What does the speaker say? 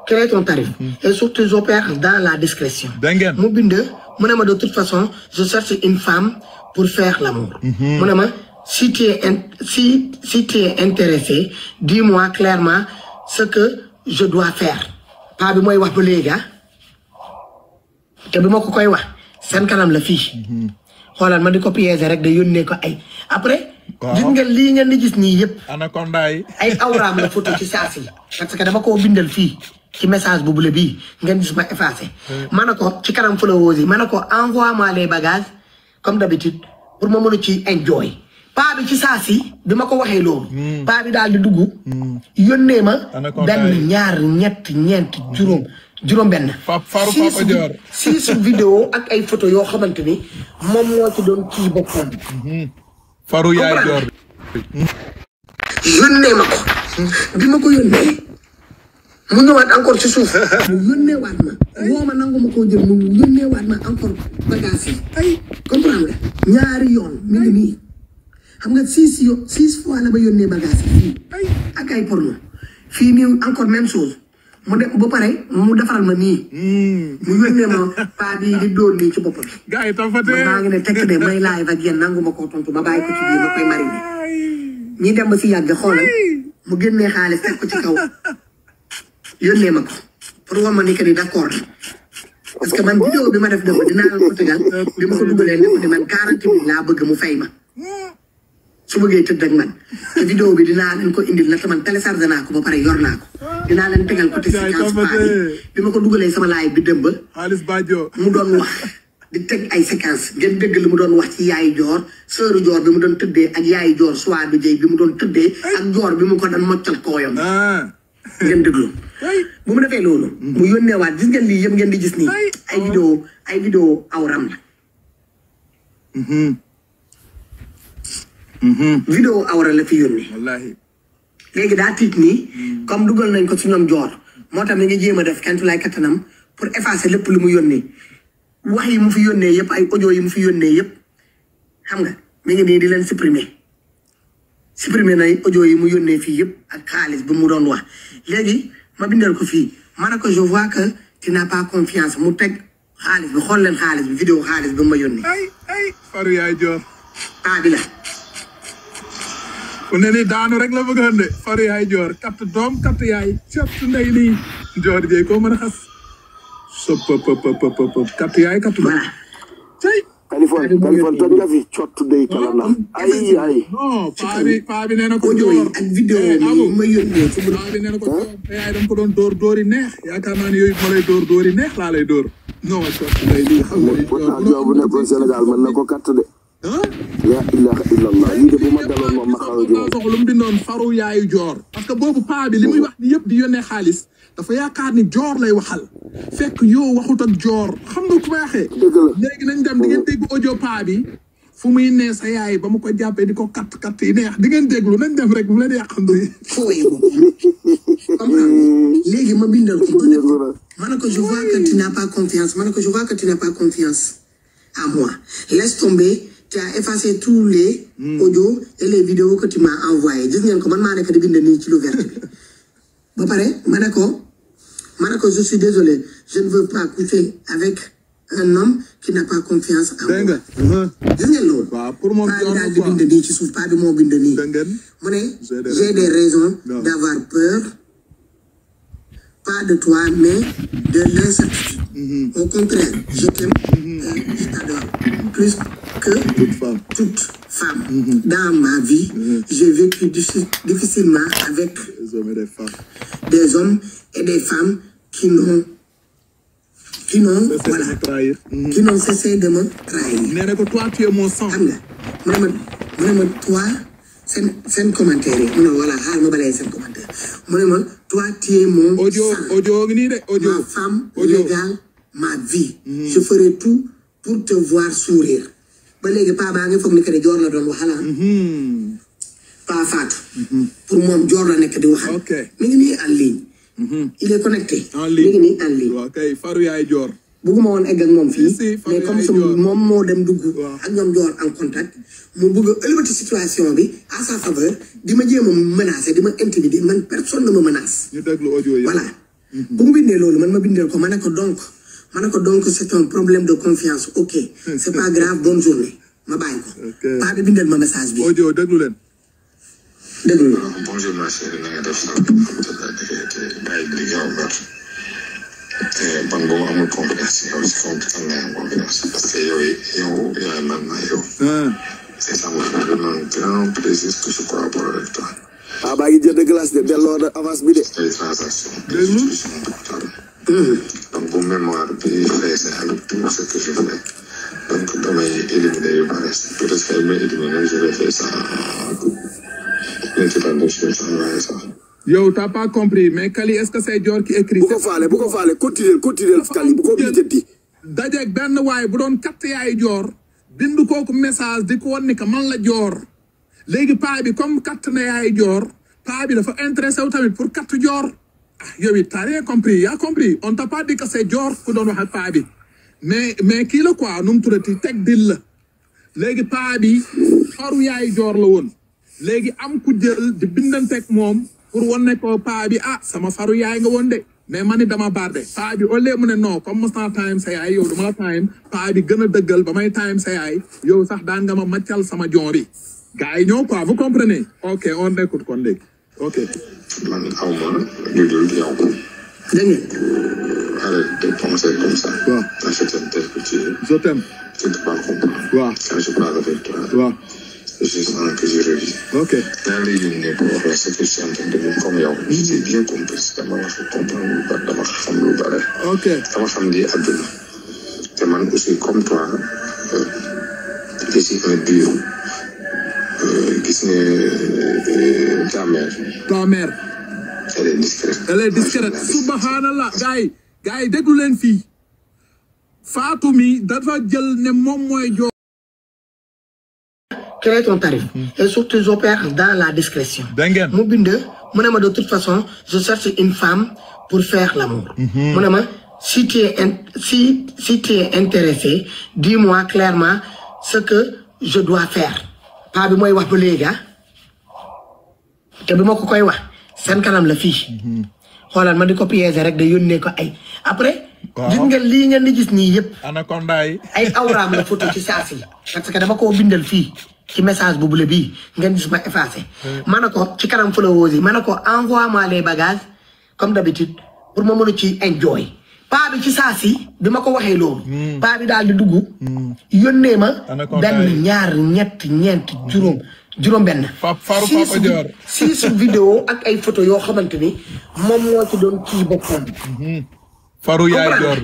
quel est ton tarif? Et surtout j'opère dans la discrétion. Mu bind mu ne ma de toute façon je cherche une femme pour faire l'amour. Mu ne ma si tu es intéressé dis-moi clairement ce que je dois faire. Pas bi mooy wax ba léegi te bi ma ko koy wax seen kanam la fii xoolal ma di ko piéger rek de yónnee ko ay après gis nga lii ngeen di gis nii yëpp anaconda yi ay awraam la photo ci saasi parce que dama koo bindal fii ci message bu bule bii ngeen gis ma effacé ma ne ko ci kanam followers yi ma ne ko envoie-moi les bagages comme d'habitude pour ma mën a ci enjoy paa bi ci saasi bi ma ko waxee loolu paa bi daal di dugg yónnee ma benn ñaar ñett ñeent juróom benn six vidéo ak ay photo yoo xamante ni moom moo ci doon kii boppam faru yaay joor yónnee ma ko bi ma ko yónnee mu ñëwaat encore ci suuf mu yónnee waat ma woo ma nangu ma koo jël mu yónnee waat ma encore bagage yi ay comprendre nga ñaari yoon mi ngi nii xam nga six fois la ba yónnee bagage yi ak ay porno fii nii encore même chose mu dem ba pare mu defaral ma nii mu yónnee ma paa bi di dóor nii ci boppam gars yi tafate maa ngi ne tekk de may live ak yéen nangu ma koo tontu ma bàyyi ko ci biir ma koy mariner ñi dem ba si yàgg xoolal mu génnee xaalis teg ko ci kaw yónnee ma ko pour wax ma ni que ni d'accord parce que man vidéo bi ma def dëgg dinaa leen ko tegal bi ma ko dugalee ne ko ni man 40 000 laa bëgg mu fay ma su bëggee tëdd ak man te vidéo bi dinaa leen ko indil nag man téléchargé naa ko ba pare yor naa ko dinaa leen tegal côté séquence bi ma ko dugalee sama live bi dëmb xaalis Badio mu doon wax di teg ay séquence ngeen dégg li mu doon wax ci yaayu joor sëru joor bi mu doon tëddee ak yaayu joor soit du jëy bi mu doon tëddee ak joor bi mu ko doon moccal kooyam ngeen déglu bu mu defee loolu mu yónneewaat gis ngeen lii yëpp ngeen di gis nii ay vidéo awram la vidéo awra la fi yónnee wallahi léegi daa tiit nii comme dugal nañ ko ci ñoom joor moo tax mi ngi jéem a def kenn lay kattanam pour effacer lépp lu mu yónnee wax yi mu fi yónnee yëpp ay audio yi mu fi yónnee yëpp xam nga mi ngi nii di leen supprimer na audio yi mu yónnee fii yëpp ak xaalis bi mu doon wax léegi ma bindal ko fii ma ne ko je vois que tu n'as pas confiance mu teg xaalis bi xool leen xaalis bi vidéo xaalis bi ma yónnee ay faru yaay joor paa bi la ku ne ni daanu rek la bëgg a ande faru yaay joor katt doom katt yaay cot ndey nii joor jeey koo mën a xas sop katt yaay katt doom cay Kaliphone toj nga fi cottu day kala na ay non paa bi nee na ko audio yi ak vidéo yi ma yónnee paa bi nee na ko yaay dama ko doon dóor yi neex yaakaar naa ne yooyu ma lay dóor yi neex laa lay dóor non cottu ndey lii xam nga pourtant bu nekkoon Sénégal mën na ko katt de la ilaha illallah lii de bu ma daloon moom ma xaw a sox lu mu bindoon faru yaayu joor parce que boobu paa bi li muy wax ni yëpp di yónnee xaalis dafa yaakaar ni joor lay waxal fekk yow waxut ak joor xam nga ku may waxee léegi nañ dem di ngeen dégg audio paa bi fu muy nee sa yaay ba mu ko jàppee di ko katt yi neex di ngeen déglu nañ def rek bu leen yàqandu yi fooy léegi ma bindal ko ma ne ko je vois que tu n'as pas confiance ma ne ko je vois que tu n'as pas confiance à moi laisse tomber tu as effacé tous les audios et les vidéos que tu m'as envoyé gis ngeen ko man maa nekk di bind nii ci lu vert bi ba pare ma ne ko je suis désolé je ne veux pas coucher avec un homme qui n'a pas confiance en moi gis ngeen loolu paa bi daal di bind nii ci suuf paa bi moo bind nii mu ne j'ai des raisons d'avoir peur pas de toi mais de l'incertitude au contraire je t'aime je t'adore plus que toute femme dans ma vie j'ai vécu difficilement avec des hommes et des femmes qui n'ont cessé de me trahir nee na ko toi tu es mon sang xam nga mu ne ma toi seen commentaire yi mu ne voilà xaar ma balee seen commentaire mu ne ma toi tu es mon sang audio ngi nii de audio ma femme légale ma vie je ferai tout pour te voir sourire ba léegi paa baa ngi foog ni que ne joor la doon waxal paa Fatou pour moom joor la nekk di waxal mi ngi nii en ligne il est connecté mi ngi nii en ligne waaw kay faru yaay joor bëgguma woon egg ak moom fii mais comme ça moom moo dem dugg ak ñoom joor en contact mu bëgg a ëlbati situation bi à sa faveur di ma jéem a menacer di ma intimider man personne ne me menace ñu déglu audio yi voilà bu mu bindee loolu man ma bindeel ko ma ne ko donc c'est un problème de confiance ok c'est pas grave bonne journée ma bàyyi ko. paa bi bindeel ma message bi. audio déglu leen. déglu. bonjour ma chérie na nga def sax bàyyi bi yow te man boobu amul complexe yow si kaw kan nga am complexe parce que yow yaay man na yow. c'est ça me fait un grand plaisir que je collabore avec toi. ah baa ngi jël de glace de delloo na avance bi de. ay transactions. donc bu mémoire bi feesee avec tout ce que je fais donc damay éliminer yu bare peut-être que may éliminer je vais faire ça yow t'as pas compris mais Kali est-ce que c'est Dior qui écrit. bu ko faale continuer Kali bu ko lijjanti. dajeeg benn waay bu doon katt yaay Dior bind kooku message di ko wan ni que man la Dior léegi paa bi comme katt na yaay Dior paa bi dafa intéressé wu tamit pour katt Dior ah yow it t'as rien compris yaa compris on t'a pas dit que c'est Dior ku doon wax ak paa bi mais kii la quoi nu mu tuddati teg dil la léegi paa bi faru yaay Dior la woon léegi am ku jël di bindanteeg moom pour wan ne ko paa bi ah sama faru yaay nga woon de mais man ni dama barde paa bi au lieu mu ne non comme mos naa time sa yaay yow dama la time paa bi gën a dëggal ba may time sa yaay yow sax daan nga ma maccal sama joor yi gars yi ñëw quoi vous comprenez ok on écoute kon léegi ok. man aw ma lu dul yow. dégg nga. arrête de penser comme ça. waaw je t'aime tel que tu es. je t'aime. tu ne peux pas comprendre. waaw quand je parle avec toi. waaw. je sens que je revis. ok. dans les lignes pour wax ce que je suis en train de dire comme yow. j'ai bien compris dama la fa comprendre lu bari dama xam lu bari. ok dama xam di àdduna. te man aussi comme toi je suis un dur. gis nga ta mère. elle est discrète. elle est discrète subhanallah gars yi déglu leen fii Fatou mi dafa jël ne moom mooy Dior. Quel est ton tarif? Et surtout j'opère dans la discrétion. mu bind mu ne ma de toute façon je cherche une femme pour faire l'amour. mu ne ma si tu es intéressé dis-moi clairement ce que je dois faire. paa bi mooy wax ba léegi te bi ma ko koy wax seen kanam la fii xoolal ma di ko piéger rek de yónnee ko ay après. gis nga lii ngeen di gis nii yëpp. anaconda yi. ay awraam la photo ci saa si parce que dama koo bindal fii ci message bu bule bii ngeen gis ma effacé. ma ne ko ci kanam followers yi ma ne ko envoie-moi les bagages comme d'habitude pour ma mën a ci enjoy. paa bi ci saa si bi ma ko waxee loolu. paa bi daal di dugg. yónnee ma. benn ñaar ñett ñeent juróom benn. Papa Dior. 6 vidéo ak ay photo yoo xamante ni moom moo ci doon kii boppam. faru yaay Dior.